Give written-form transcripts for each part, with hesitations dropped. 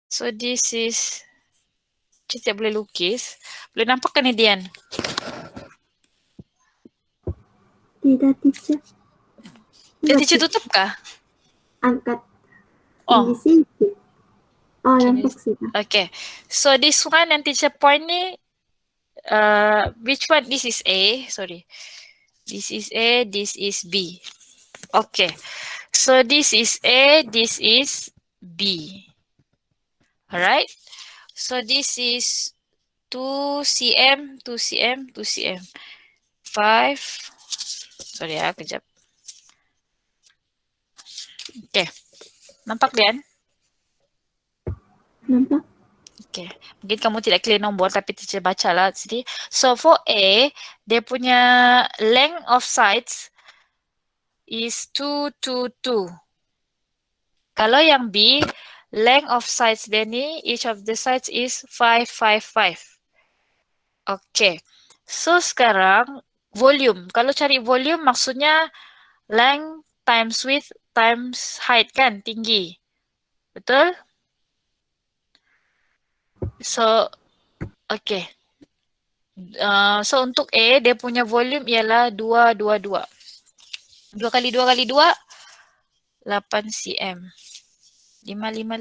So this is, kita boleh lukis. Boleh nampak kan ni Dian? Tidak, teacher. Teacher tutup kah? Angkat Oh. di sini. Oh, Okay. nampak sudah. Okay. So this one yang teacher point ni, which one? This is A. Sorry. This is A, this is B. Okay. So this is A, this is B. Alright. So this is 2 cm, 2 cm, 2 cm. 5. Sorry ya, kejap. Okay. Nampak Dian? Nampak? Okay. Mungkin kamu tidak clear nombor tapi teacher baca lah sini. So for A, dia punya length of sides is 2, 2, 2. Kalau yang B, length of sides dia ni, each of the sides is 5, 5, 5. Okay. So sekarang volume. Kalau cari volume maksudnya length times width times height kan, tinggi. Betul? So, okay. So untuk A, dia punya volume ialah 2, 2, 2. 2 kali 2 kali 2, 8 cm. 5, 5,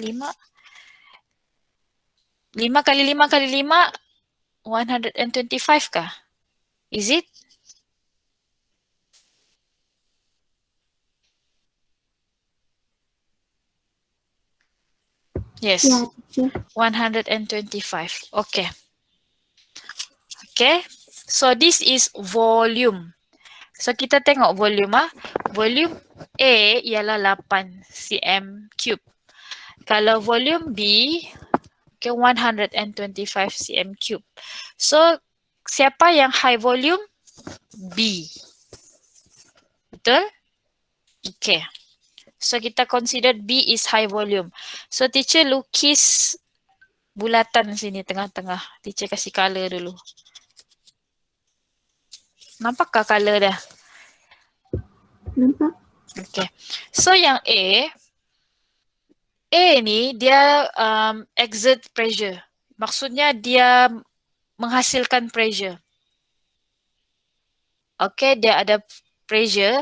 5. 5 kali 5 kali 5, 125 kah? Is it? Yes. Ya, teacher. 125. Okay. Okay. So this is volume. So kita tengok volume ah. Volume A ialah 8 cm cube. Kalau volume B, okay, 125 cm cube. So siapa yang high volume? B. Betul? Okay. So kita consider B is high volume. So teacher lukis bulatan sini tengah-tengah. Teacher kasih color dulu. Nampakkah color dah? Nampak? Okay. So yang A ni dia exert pressure. Maksudnya dia menghasilkan pressure. Okay, dia ada pressure.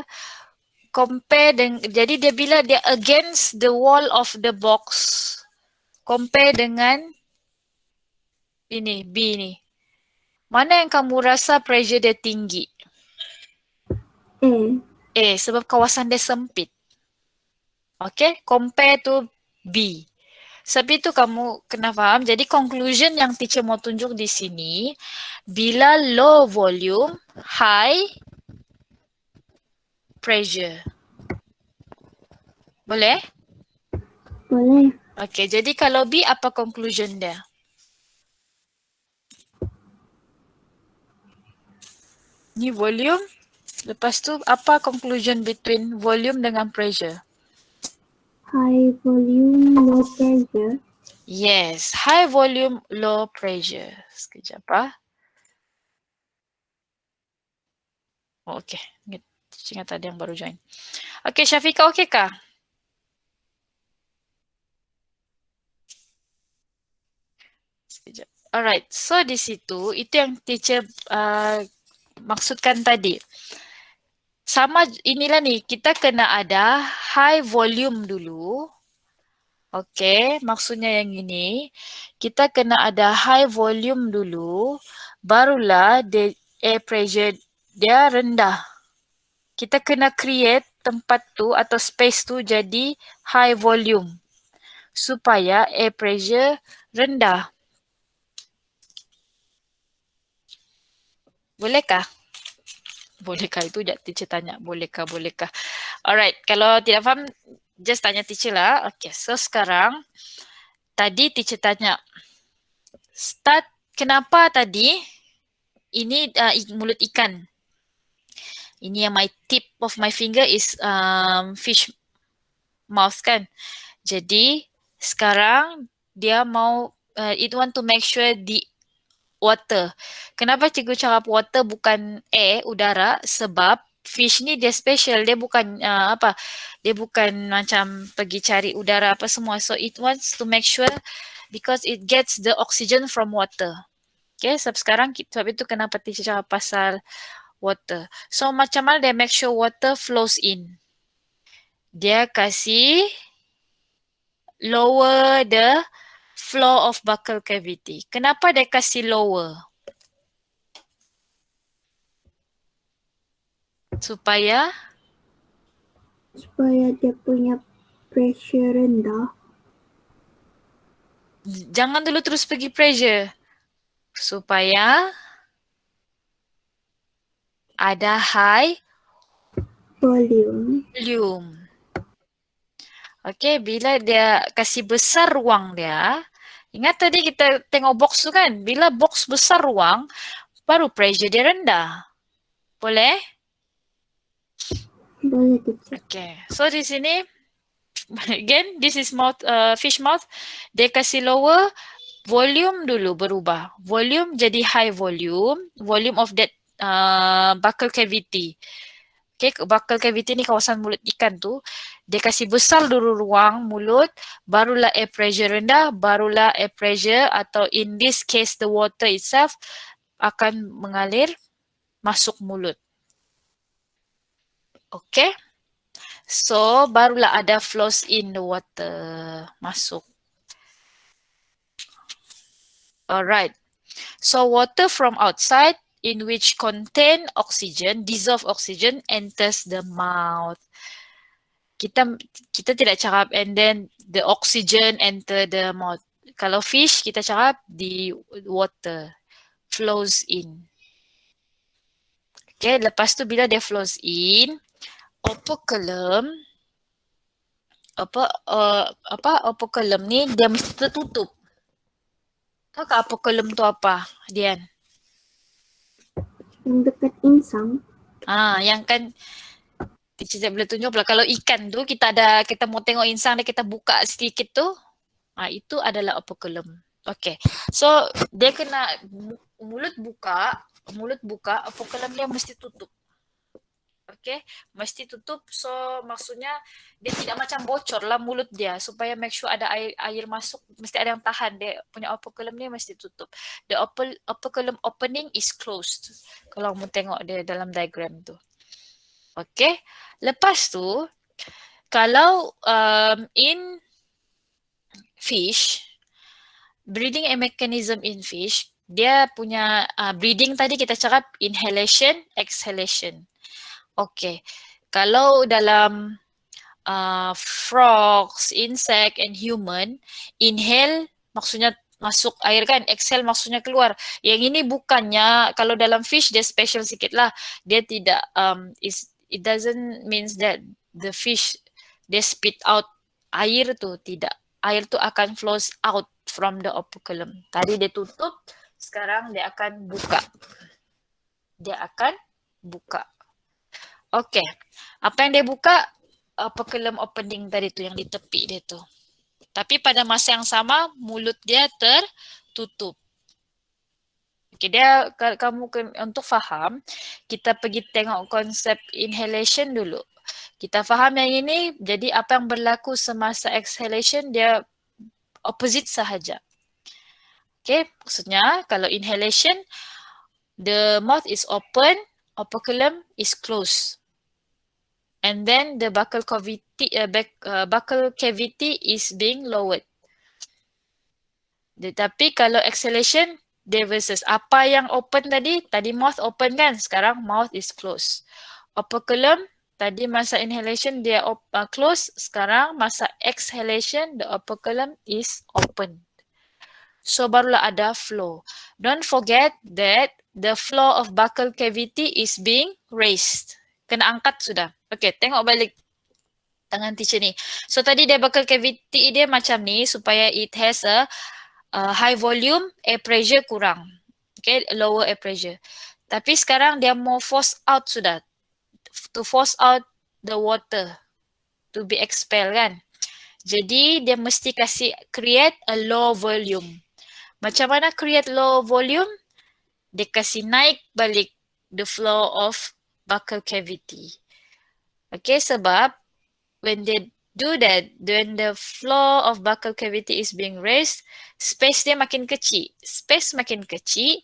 Compare dengan, jadi dia bila dia against the wall of the box. Compare dengan ini, B ni. Mana yang kamu rasa pressure dia tinggi? A, sebab kawasan dia sempit. Okay, compare to B. Sebab itu kamu kena faham. Jadi conclusion yang teacher mau tunjuk di sini, bila low volume, high pressure. Boleh? Boleh. Okay, jadi kalau B, apa conclusion dia? Ni volume. Lepas tu, apa conclusion between volume dengan pressure? High volume, low pressure. Yes, high volume, low pressure. Sekejap ah. Oh, okay. Ingat tadi yang baru join. Okay, Syafiqah okay kah? Sekejap. Alright, so di situ, itu yang teacher maksudkan tadi. Sama inilah nih, kita kena ada high volume dulu. Okay, maksudnya yang ini. Kita kena ada high volume dulu, barulah air pressure dia rendah. Kita kena create tempat tu atau space tu jadi high volume. Supaya air pressure rendah. Bolehkah? Bolehkah itu teacher tanya. Bolehkah, bolehkah. Alright, kalau tidak faham, just tanya teacher lah. Okay, so sekarang, tadi teacher tanya, start, kenapa tadi ini mulut ikan? Ini yang my tip of my finger is fish mouth kan. Jadi, sekarang dia mau, it want to make sure the water. Kenapa cikgu cakap water bukan air, udara? Sebab fish ni dia special, dia bukan dia bukan macam pergi cari udara apa semua. So it wants to make sure because it gets the oxygen from water. Okay, sekarang sebab itu kenapa teacher cakap pasal water. So macam mana dia make sure water flows in? Dia kasih lower the flow of buccal cavity. Kenapa dia kasih lower? Supaya dia punya pressure rendah. Jangan dulu terus pergi pressure. Supaya ada high volume. Okay, bila dia kasih besar ruang dia, ingat tadi kita tengok box tu kan? Bila box besar ruang, baru pressure dia rendah. Boleh? Boleh, teacher. Okay, so di sini, again, this is mouth, fish mouth. Dia kasih lower, volume dulu berubah. Volume jadi high volume, volume of that buccal cavity. Okay, buccal cavity ni kawasan mulut ikan tu. Dia kasih besar dulu ruang mulut, barulah air pressure rendah, barulah air pressure atau in this case the water itself akan mengalir masuk mulut. Okay. So, barulah ada flows in the water masuk. Alright. So, water from outside in which contain oxygen, dissolved oxygen enters the mouth. Kita tidak cakap and then the oxygen enter the mouth. Kalau fish, kita cakap the water flows in. Okay, lepas tu bila dia flows in, operculum operculum ni dia mesti tertutup. Tahu tak operculum tu apa, Dian? Yang dekat insang. Yang kan teacher tak boleh tunjuk pula. Kalau ikan tu kita mau tengok insang dia, kita buka sedikit tu. Itu adalah operculum. Okay. So dia kena mulut buka, operculum dia mesti tutup. Okay, mesti tutup. So maksudnya dia tidak macam bocor lah mulut dia, supaya make sure ada air masuk, mesti ada yang tahan. Dia punya operculum ni mesti tutup. The operculum opening is closed. Kalau mau tengok dia dalam diagram tu. Okay, lepas tu kalau in fish, breathing mechanism in fish, dia punya breathing tadi kita cakap inhalation, exhalation. Okay, kalau dalam frogs, insect and human, inhale maksudnya masuk air kan, exhale maksudnya keluar. Yang ini bukannya, kalau dalam fish dia special sikit lah. Dia tidak, it doesn't means that the fish dia spit out air tu, tidak. Air tu akan flows out from the operculum. Tadi dia tutup, sekarang dia akan buka. Okay, apa yang dia buka? Operculum opening tadi tu yang di tepi dia tu. Tapi pada masa yang sama mulut dia tertutup. Okay, dia kamu untuk faham, kita pergi tengok konsep inhalation dulu. Kita faham yang ini, jadi apa yang berlaku semasa exhalation dia opposite sahaja. Okay, maksudnya kalau inhalation, the mouth is open, operculum is closed. And then the buccal cavity is being lowered. Tetapi kalau exhalation, dia versus apa yang open tadi mouth open kan, sekarang mouth is closed. Operculum, tadi masa inhalation dia close, sekarang masa exhalation the operculum is open. So barulah ada flow. Don't forget that the flow of buccal cavity is being raised. Kena angkat sudah. Okay, tengok balik tangan teacher ni. So tadi dia buccal cavity dia macam ni supaya it has a high volume, air pressure kurang. Okay, lower air pressure. Tapi sekarang dia mau force out sudah. To force out the water to be expelled kan. Jadi dia mesti kasih create a low volume. Macam mana create low volume? Dia kasih naik balik the flow of buccal cavity. Okay, sebab when dia do that. When the floor of buccal cavity is being raised, space dia makin kecil. Space makin kecil,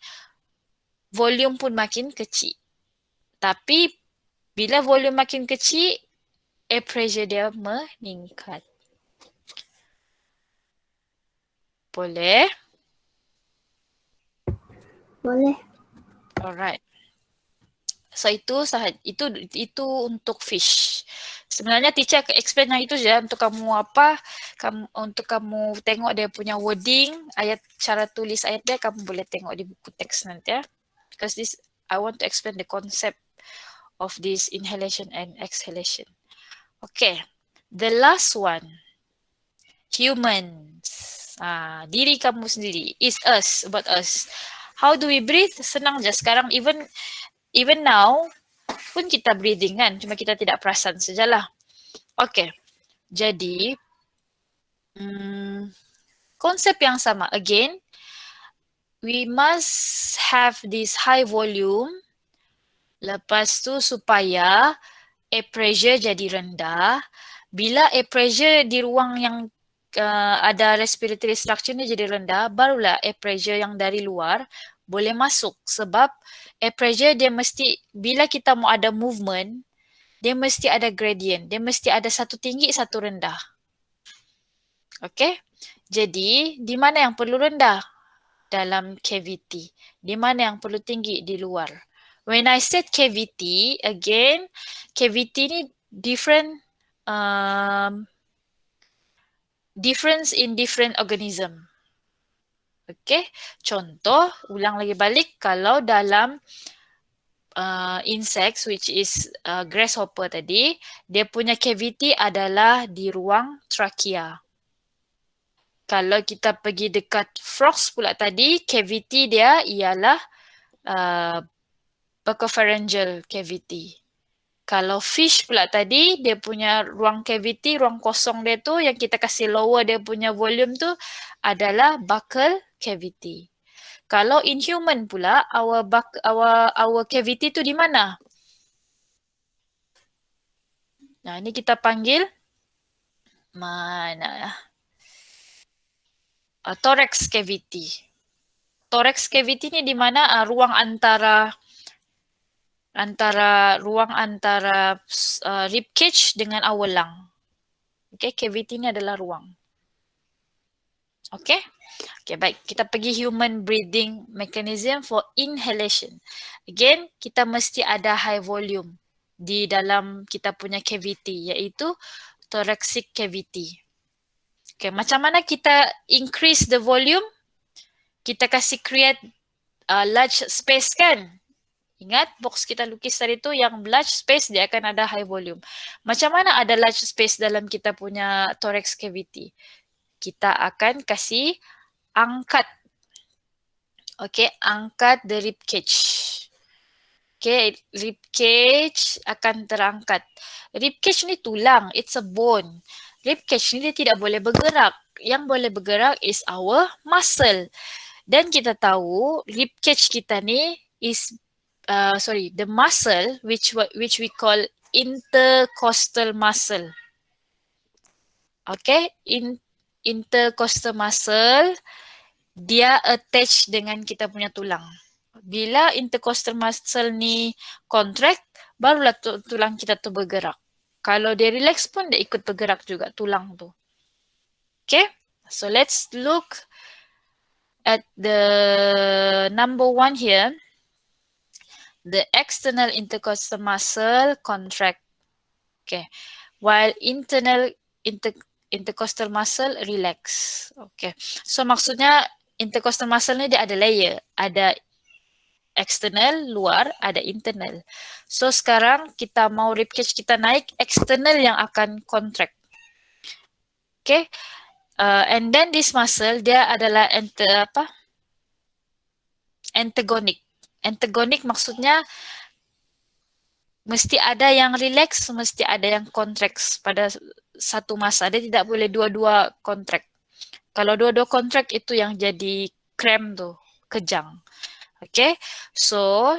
volume pun makin kecil. Tapi bila volume makin kecil, air pressure dia meningkat. Boleh? Boleh. Alright. So itu untuk fish. Sebenarnya teacher akan explain yang itu je untuk kamu untuk kamu tengok dia punya wording, cara tulis ayat dia kamu boleh tengok di buku teks nanti ya. Because I want to explain the concept of this inhalation and exhalation. Okay. The last one. Humans. Diri kamu sendiri. Is us, about us. How do we breathe? Senang je. Sekarang even now pun kita breathing kan, cuma kita tidak perasan sajalah. Okay, jadi konsep yang sama. Again, we must have this high volume. Lepas tu supaya air pressure jadi rendah. Bila air pressure di ruang yang ada respiratory structure ni jadi rendah, barulah air pressure yang dari luar boleh masuk. Sebab air pressure dia mesti, bila kita mau ada movement, dia mesti ada gradient. Dia mesti ada satu tinggi, satu rendah. Okay? Jadi, di mana yang perlu rendah? Dalam cavity. Di mana yang perlu tinggi? Di luar. When I said cavity, again, cavity ni difference in different organism. Okay? Contoh, ulang lagi balik, kalau dalam insects, which is grasshopper tadi, dia punya cavity adalah di ruang trachea. Kalau kita pergi dekat frogs pula tadi, cavity dia ialah buccopharyngeal cavity. Kalau fish pula tadi, dia punya ruang cavity, ruang kosong dia tu yang kita kasih lower dia punya volume tu adalah buccal cavity. Kalau in human pula, our cavity tu di mana? Nah, ini kita panggil mana? Thorax cavity. Thorax cavity ni di mana? Ruang antara rib cage dengan our lung. Okay, cavity ni adalah ruang. Okay? Okay, baik. Kita pergi human breathing mechanism for inhalation. Again, kita mesti ada high volume di dalam kita punya cavity, iaitu thoracic cavity. Okay, macam mana kita increase the volume? Kita kasih create large space kan? Ingat box kita lukis tadi tu yang large space dia akan ada high volume. Macam mana ada large space dalam kita punya thorax cavity? Kita akan kasih angkat. Okay, angkat the rib cage. Okay, rib cage akan terangkat. Rib cage ni tulang, it's a bone. Rib cage ni dia tidak boleh bergerak. Yang boleh bergerak is our muscle. Dan kita tahu rib cage kita ni is the muscle which we call intercostal muscle. Okay, intercostal muscle dia attach dengan kita punya tulang. Bila intercostal muscle ni contract, barulah tulang kita tu bergerak. Kalau dia relax pun dia ikut bergerak juga tulang tu. Okay, so let's look at the number 1 here. The external intercostal muscle contract. Okay. While internal intercostal muscle relax. Okay. So maksudnya intercostal muscle ni dia ada layer. Ada external, luar, ada internal. So sekarang kita mau rib cage kita naik, external yang akan contract. Okay. And then this muscle dia adalah antagonic. Antagonic maksudnya mesti ada yang relax, mesti ada yang contract pada satu masa. Dia tidak boleh dua-dua contract. Kalau dua-dua contract itu yang jadi cramp tu, kejang. Okay, so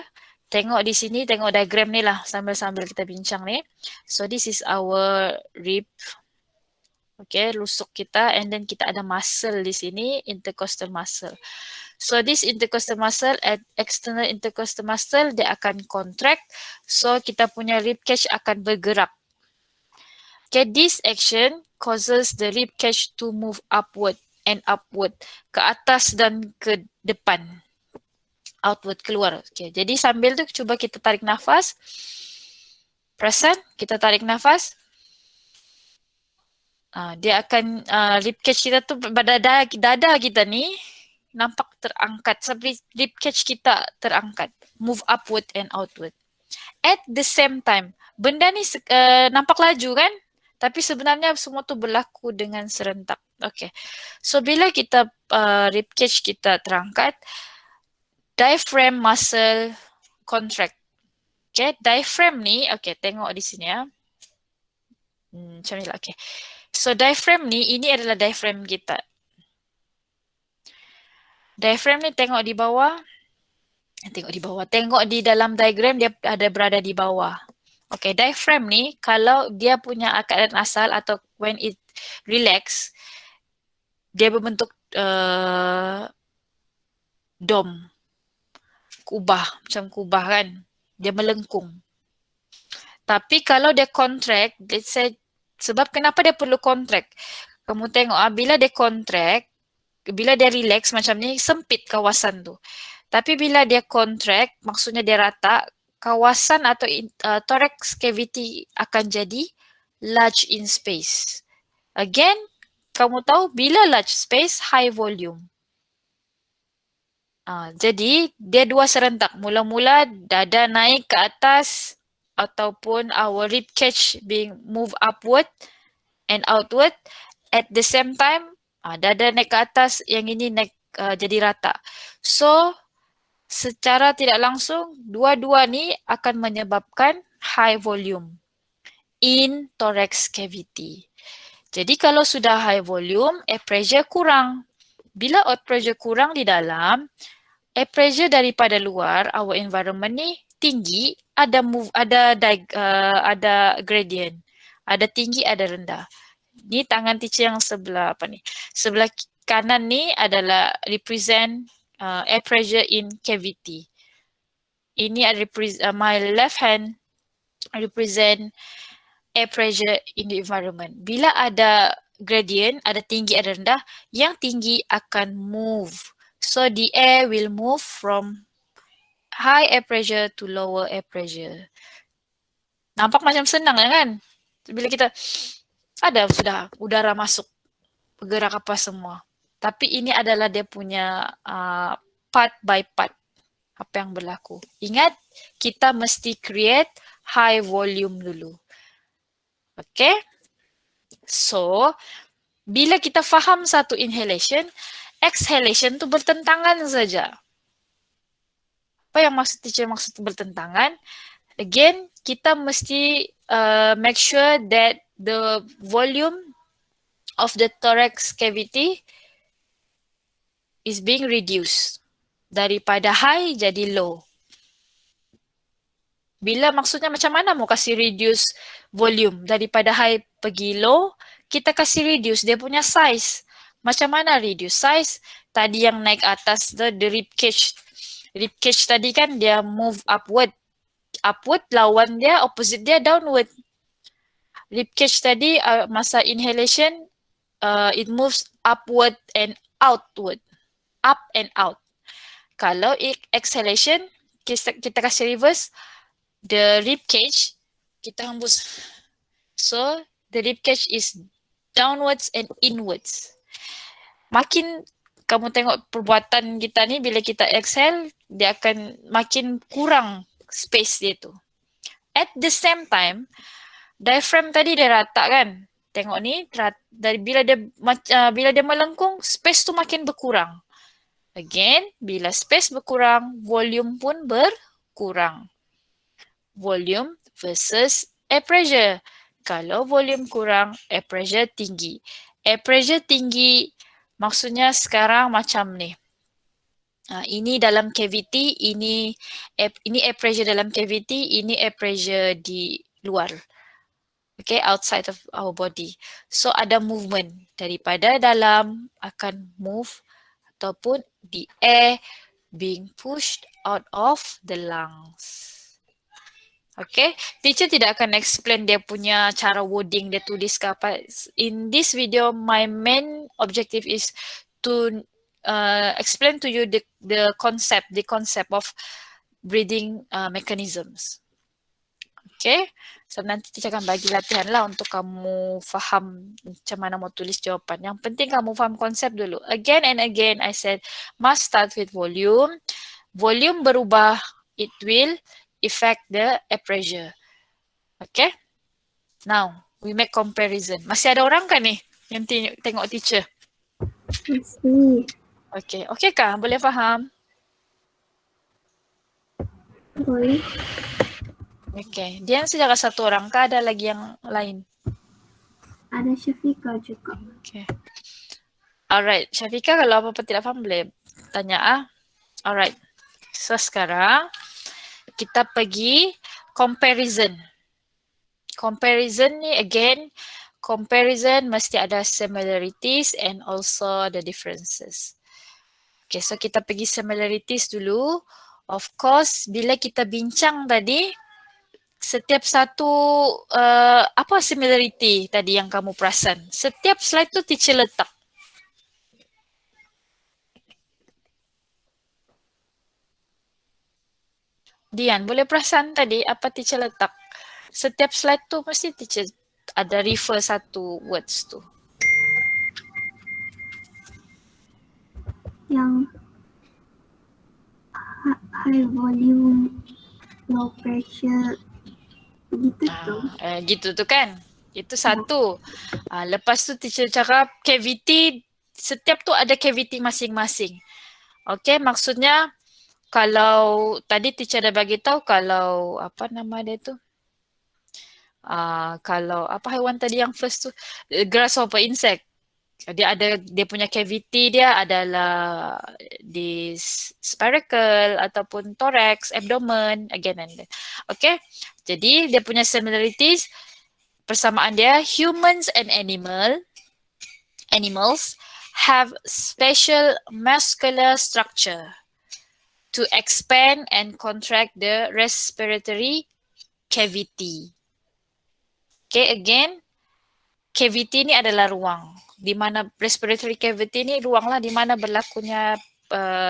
tengok di sini, tengok diagram ni lah sambil-sambil kita bincang ni. So this is our rib Okay, lusuk kita, and then kita ada muscle di sini, intercostal muscle. So this intercostal muscle and external intercostal muscle dia akan contract, so kita punya rib cage akan bergerak. Okay, this action causes the rib cage to move upward and upward, ke atas dan ke depan, outward, keluar. Okay, jadi sambil tu cuba kita tarik nafas. Perasan? Kita tarik nafas. Dia akan rib cage kita tu, dada kita ni nampak terangkat, seperti rib cage kita terangkat, move upward and outward. At the same time, benda ni nampak laju kan? Tapi sebenarnya semua tu berlaku dengan serentak. Okay. So bila kita rib cage kita terangkat, diaphragm muscle contract. Okay, diaphragm ni, okay, tengok di sini ya. Macam ni lah, okay. So diaphragm ni, ini adalah diaphragm kita. Diaphragm ni tengok di bawah. Tengok di dalam diagram dia ada berada di bawah. Okay, diaphragm ni kalau dia punya keadaan asal atau when it relax, dia berbentuk dome. Macam kubah kan. Dia melengkung. Tapi kalau dia contract, let's say, sebab kenapa dia perlu contract? Kamu tengok bila dia contract, bila dia relax macam ni, sempit kawasan tu. Tapi bila dia contract, maksudnya dia rata, kawasan atau thorax cavity akan jadi large in space. Again, kamu tahu bila large space, high volume. Jadi, dia dua serentak. Mula-mula dada naik ke atas ataupun our rib cage being move upward and outward. At the same time, dada naik ke atas, yang ini naik jadi rata. So, secara tidak langsung, dua-dua ni akan menyebabkan high volume in thorax cavity. Jadi kalau sudah high volume, air pressure kurang. Bila air pressure kurang di dalam, air pressure daripada luar, our environment ni tinggi, ada gradient. Ada tinggi, ada rendah. Ni tangan teacher yang sebelah apa ni? Sebelah kanan ni adalah represent air pressure in cavity. Ini my left hand represent air pressure in the environment. Bila ada gradient, ada tinggi, ada rendah, yang tinggi akan move. So the air will move from high air pressure to lower air pressure. Nampak macam senang kan? Bila kita ada sudah udara masuk, bergerak apa semua. Tapi ini adalah dia punya part by part apa yang berlaku. Ingat, kita mesti create high volume dulu. Okay? So, bila kita faham satu inhalation, exhalation tu bertentangan saja. Apa yang teacher maksud bertentangan? Again, kita mesti make sure that the volume of the thorax cavity is being reduced. Daripada high jadi low. Bila maksudnya macam mana mau kasih reduce volume daripada high pergi low, kita kasih reduce dia punya size. Macam mana reduce size? Tadi yang naik atas the rib cage. Rib cage tadi kan dia move upward. Upward lawan dia, opposite dia downward. Rib cage tadi masa inhalation it moves upward and outward. Up and out. Kalau exhalation, kita kasih reverse, the rib cage, kita hembus. So, the rib cage is downwards and inwards. Makin kamu tengok perbuatan kita ni, bila kita exhale, dia akan makin kurang space dia tu. At the same time, diaphragm tadi dia rata kan? Tengok ni, bila dia melengkung, space tu makin berkurang. Again, bila space berkurang, volume pun berkurang. Volume versus air pressure. Kalau volume kurang, air pressure tinggi. Air pressure tinggi maksudnya sekarang macam ni. Ini dalam cavity, ini air pressure dalam cavity, ini air pressure di luar. Okay, outside of our body. So ada movement daripada dalam akan move ataupun the air being pushed out of the lungs. Okay, teacher tidak akan explain dia punya cara wording dia tulis ke apa. In this video, my main objective is to explain to you the concept of breathing mechanisms. Okay, so nanti teacher akan bagi latihan lah untuk kamu faham macam mana mau tulis jawapan. Yang penting kamu faham konsep dulu. Again and again, I said must start with volume. Volume berubah, it will affect the air pressure. Okay? Now, we make comparison. Masih ada orang kan ni yang tengok teacher? Masih. Okay. Okay kah? Boleh faham? Boleh. Okay. Dia yang sejarah satu orang kah ada lagi yang lain? Ada Syafiqah juga. Okay. Alright. Syafiqah kalau apa-apa tidak faham boleh tanya ah. Alright. So sekarang kita pergi comparison. Comparison ni again, comparison mesti ada similarities and also the differences. Okay, so kita pergi similarities dulu. Of course, bila kita bincang tadi, setiap satu apa similarity tadi yang kamu perasan? Setiap slide tu teacher letak. Dian, boleh perasan tadi apa teacher letak? Setiap slide tu mesti teacher ada refer satu words tu. Yang high volume, low pressure, gitu tu. Gitu tu kan? Itu satu. Lepas tu teacher cakap cavity, setiap tu ada cavity masing-masing. Okay, maksudnya kalau tadi teacher dah bagi tahu kalau apa nama dia tu? Kalau apa haiwan tadi yang first tu? Grasshopper, insect. Dia punya cavity dia adalah di spiracle ataupun thorax, abdomen, again and then. Okay, jadi dia punya similarities, persamaan dia, humans and animals have special muscular structure to expand and contract the respiratory cavity. Okay, again, cavity ni adalah ruang. Di mana respiratory cavity ni ruang lah di mana berlakunya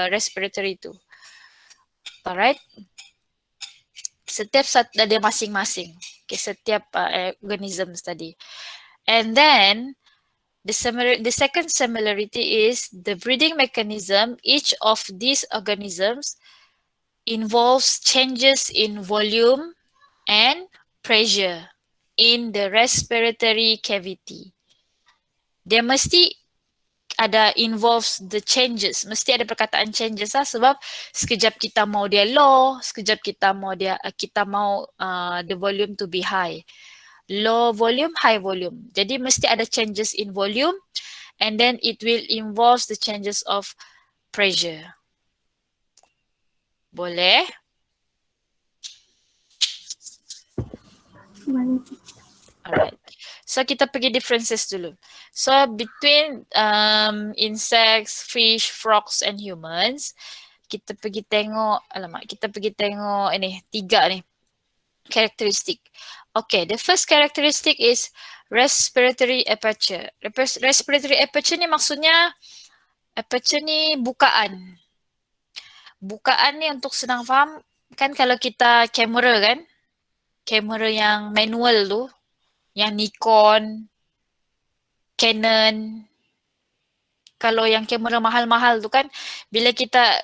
respiratory tu. Alright. Setiap ada masing-masing. Okay, setiap organisms tadi. And then the second similarity is the breathing mechanism. Each of these organisms involves changes in volume and pressure in the respiratory cavity. Dia mesti ada involves the changes. Mesti ada perkataan changes lah sebab sekejap kita mau dia low, sekejap kita mau the volume to be high. Low volume, high volume. Jadi mesti ada changes in volume and then it will involve the changes of pressure. Boleh? Boleh. Alright. So kita pergi differences dulu. So between insects, fish, frogs and humans, kita pergi tengok ini 3 ni karakteristik. Okay, the first characteristic is respiratory aperture. Respiratory aperture ni maksudnya aperture ni bukaan. Bukaan ni untuk senang faham kan kalau kita kamera kan, kamera yang manual tu, yang Nikon, Canon, kalau yang kamera mahal-mahal tu kan, bila kita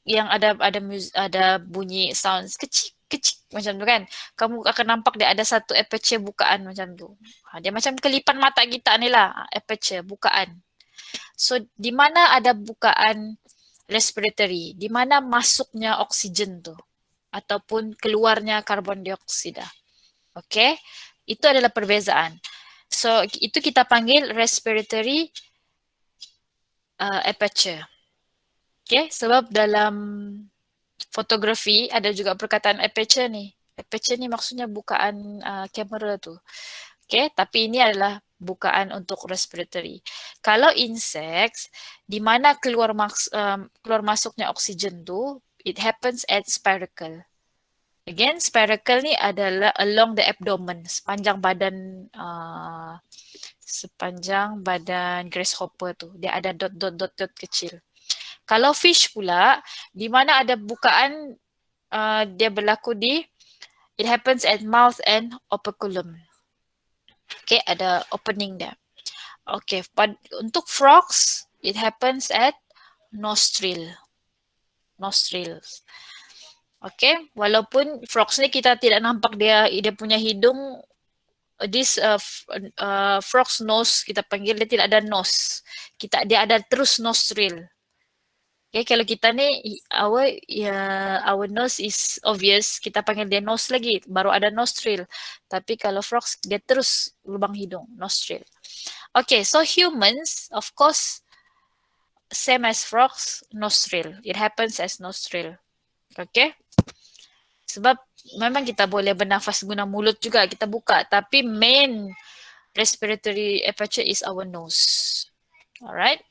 yang ada bunyi sound kecil macam tu kan, kamu akan nampak dia ada satu aperture bukaan macam tu. Dia macam kelipan mata kita ni lah, aperture bukaan. So di mana ada bukaan respiratory, di mana masuknya oksigen tu ataupun keluarnya karbon dioksida. Okay, itu adalah perbezaan. So itu kita panggil respiratory aperture. Okay, sebab dalam fotografi ada juga perkataan aperture ni. Aperture ni maksudnya bukaan kamera tu. Okay, tapi ini adalah bukaan untuk respiratory. Kalau insects, di mana keluar masuknya oksigen tu, it happens at spiracle. Again, spiracle ni adalah along the abdomen, sepanjang badan grasshopper tu. Dia ada dot kecil. Kalau fish pula, di mana ada bukaan dia berlaku it happens at mouth and operculum. Okay, ada opening dia. Okay, untuk frogs, it happens at nostrils. Okay, walaupun frogs ni kita tidak nampak dia punya hidung, this frog's nose, kita panggil dia tidak ada nose. Dia ada terus nostril. Okay, kalau kita ni, our nose is obvious, kita panggil dia nose lagi, baru ada nostril. Tapi kalau frogs, dia terus lubang hidung, nostril. Okay, so humans, of course, same as frogs, nostril. It happens as nostril. Okay? Sebab memang kita boleh bernafas guna mulut juga, kita buka. Tapi main respiratory aperture is our nose. Alright?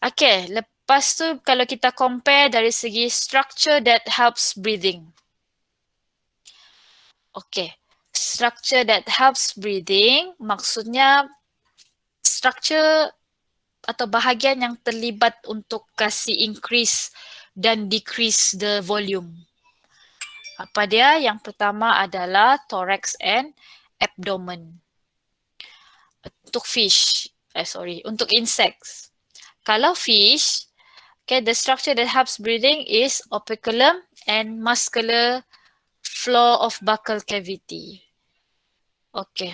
Okay, lepas tu kalau kita compare dari segi structure that helps breathing. Okay, structure that helps breathing maksudnya structure atau bahagian yang terlibat untuk kasih increase dan decrease the volume. Apa dia? Yang pertama adalah thorax and abdomen. Untuk insects. Kalau fish, okay, the structure that helps breathing is operculum and muscular floor of buccal cavity. Okay.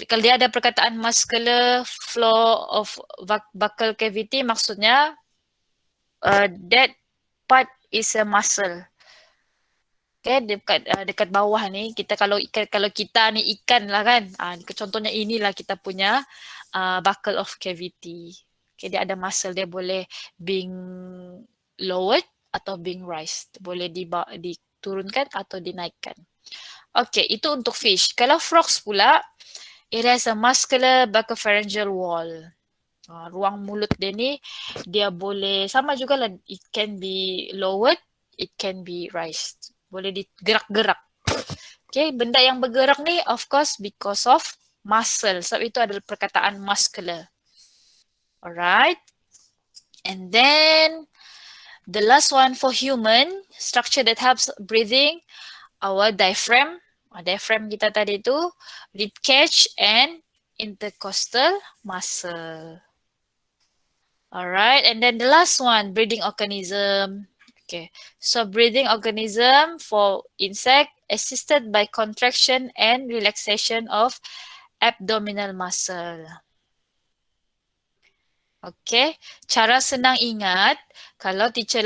Kalau dia ada perkataan muscular floor of buccal cavity, maksudnya that part is a muscle. Okay, dekat bawah ni, kalau kita ni ikan lah kan, contohnya inilah kita punya buccal of cavity. Okay, dia ada muscle, dia boleh being lowered atau being raised, boleh diturunkan atau dinaikkan. Okay, itu untuk fish. Kalau frogs pula, it has a muscular buccopharyngeal wall. Ruang mulut dia ni, dia boleh, sama juga lah, it can be lowered, it can be raised. Boleh digerak-gerak. Okay, benda yang bergerak ni, of course, because of muscle. Sebab itu adalah perkataan muscular. Alright. And then, the last one for human, structure that helps breathing, our diaphragm. Diaphragm kita tadi tu, rib cage and intercostal muscle. Alright, and then the last one, breathing organism. Okay, so breathing organism for insect assisted by contraction and relaxation of abdominal muscle. Okay, cara senang ingat, kalau teacher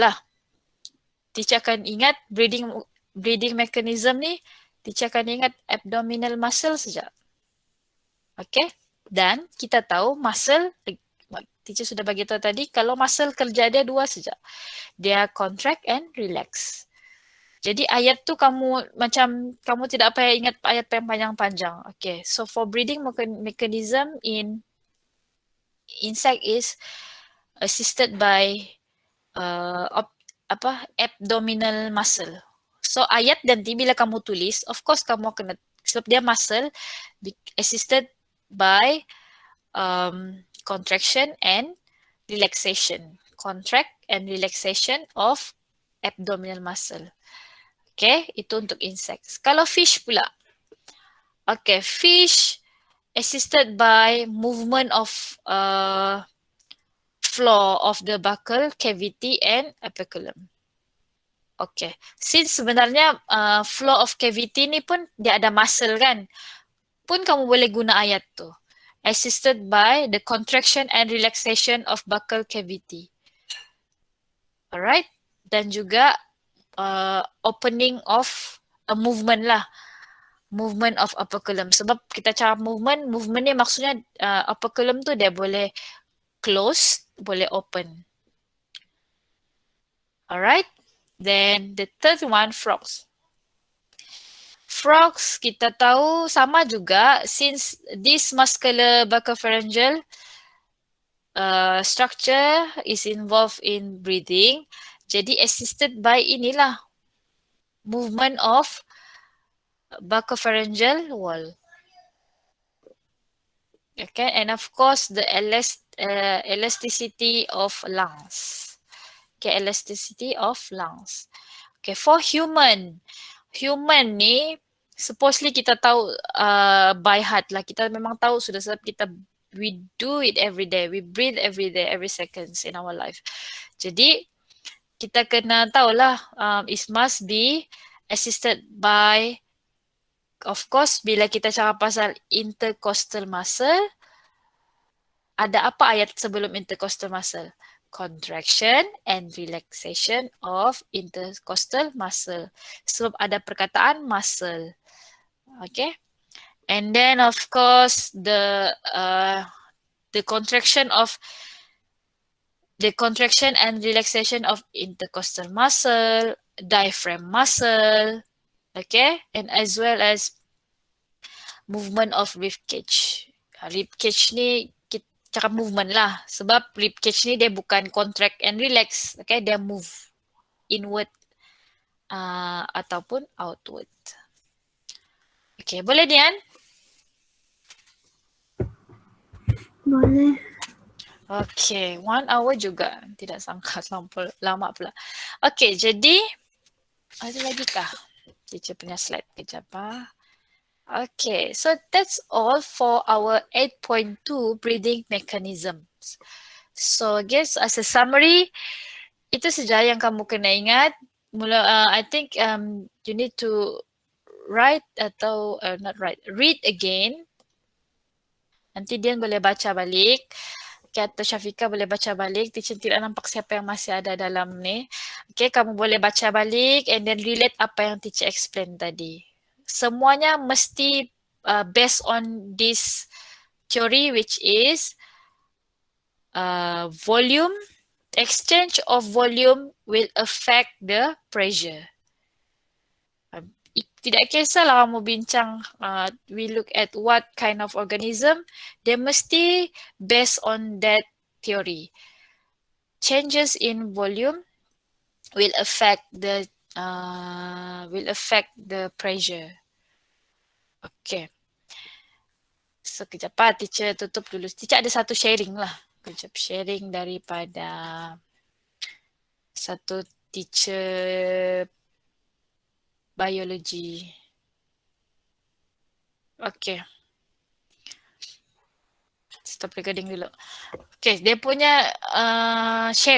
akan ingat breathing mechanism ni, teacher akan ingat abdominal muscle saja. Okay, dan kita tahu muscle, teacher sudah bagi tahu tadi, kalau muscle kerja dia dua saja. Dia contract and relax. Jadi ayat tu kamu tidak payah ingat ayat yang panjang-panjang. Okay, so for breathing mechanism in insect is assisted by abdominal muscle. So ayat nanti bila kamu tulis, of course kamu akan, sebab dia muscle, assisted by contraction and relaxation. Contract and relaxation of abdominal muscle. Okay, itu untuk insects. Kalau fish pula. Okay, fish assisted by movement of floor of the buccal cavity and operculum. Okay, since sebenarnya floor of cavity ni pun dia ada muscle kan, pun kamu boleh guna ayat tu. Assisted by the contraction and relaxation of buccal cavity. Alright, dan juga opening of a movement lah. Movement of operculum. Sebab kita cara movement ni maksudnya operculum tu dia boleh close, boleh open. Alright, then the third one, frogs. Frogs kita tahu sama juga, since this muscular buccopharyngeal structure is involved in breathing, jadi assisted by inilah movement of buccopharyngeal wall. Okay, and of course the elasticity of lungs. Okay, elasticity of lungs. Okay, for human ni supposedly kita tahu by heart lah. Kita memang tahu sudah sebab kita we do it every day. We breathe every day, every seconds in our life. Jadi kita kena tahulah it must be assisted by, of course, bila kita cakap pasal intercostal muscle, ada apa ayat sebelum intercostal muscle? Contraction and relaxation of intercostal muscle. Sebab ada perkataan muscle. Okay. And then of course the contraction and relaxation of intercostal muscle, diaphragm muscle, okay, and as well as movement of rib cage. Rib cage ni kita cakap movement lah, sebab rib cage ni dia bukan contract and relax, okay, dia move inward ataupun outward. Okay, boleh Dian? Boleh. Okay, 1 hour juga. Tidak sangka lama pula. Okay, jadi ada lagi kah? Teacher punya slide kejap ah. Okay, so that's all for our 8.2 breathing mechanisms. So I guess as a summary, itu saja yang kamu kena ingat. I think you need to write atau not write, read again. Nanti Dian boleh baca balik. Okay, atau Syafiqah boleh baca balik. Teacher tidak nampak siapa yang masih ada dalam ni. Okay, kamu boleh baca balik and then relate apa yang teacher explain tadi. Semuanya mesti based on this theory, which is volume, exchange of volume will affect the pressure. Tidak kisahlah kamu bincang, we look at what kind of organism, they mesti based on that theory. Changes in volume will affect the pressure. Okay. So kejap teacher tutup dulu. Teacher ada satu sharing lah. Kejap sharing daripada satu teacher biology. Okay. Stop recording dulu. Okay, dia punya sharing.